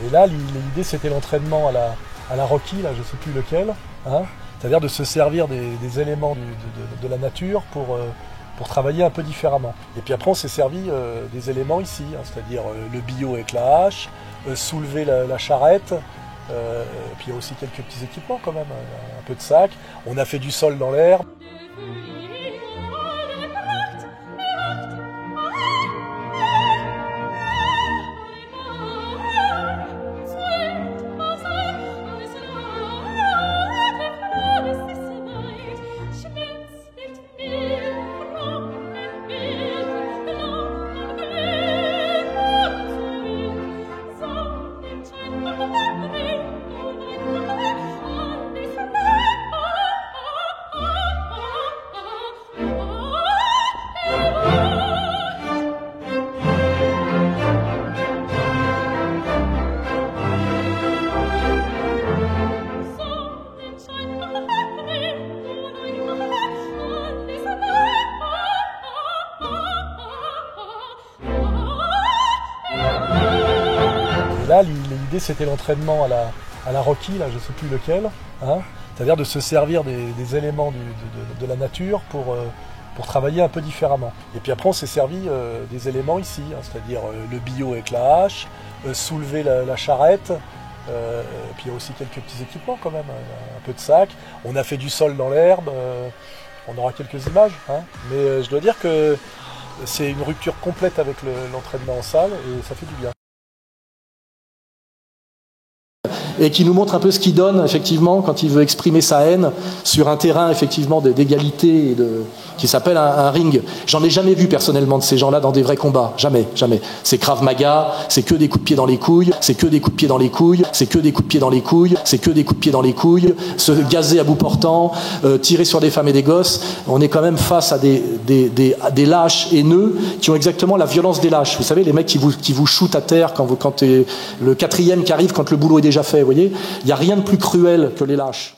Et là, l'idée, c'était l'entraînement à la Rocky, là, je ne sais plus lequel, hein, c'est-à-dire de se servir des éléments de la nature pour travailler un peu différemment. Et puis après, on s'est servi des éléments ici, hein, c'est-à-dire le bio avec la hache, soulever la charrette, et puis il y a aussi quelques petits équipements quand même, un peu de sac. On a fait du sol dans l'herbe. Et là, l'idée, c'était l'entraînement à la Rocky, là, je ne sais plus lequel, hein, c'est-à-dire de se servir des éléments de la nature pour travailler un peu différemment. Et puis après, on s'est servi des éléments ici, hein, c'est-à-dire le bio avec la hache, soulever la charrette, et puis il y a aussi quelques petits équipements quand même, un peu de sac. On a fait du sol dans l'herbe, on aura quelques images, hein, mais je dois dire que c'est une rupture complète avec l'entraînement en salle et ça fait du bien. Et qui nous montre un peu ce qu'il donne effectivement quand il veut exprimer sa haine sur un terrain effectivement d'égalité et qui s'appelle un ring. J'en ai jamais vu personnellement de ces gens-là dans des vrais combats, jamais. C'est Krav Maga, c'est que des coups de pied dans les couilles, c'est que des coups de pied dans les couilles, c'est que des coups de pied dans les couilles, c'est que des coups de pied dans les couilles, se gazer à bout portant, tirer sur des femmes et des gosses. On est quand même face à des lâches haineux qui ont exactement la violence des lâches. Vous savez, les mecs qui vous shootent à terre quand le quatrième qui arrive quand le boulot est déjà fait. Vous voyez, il n'y a rien de plus cruel que les lâches.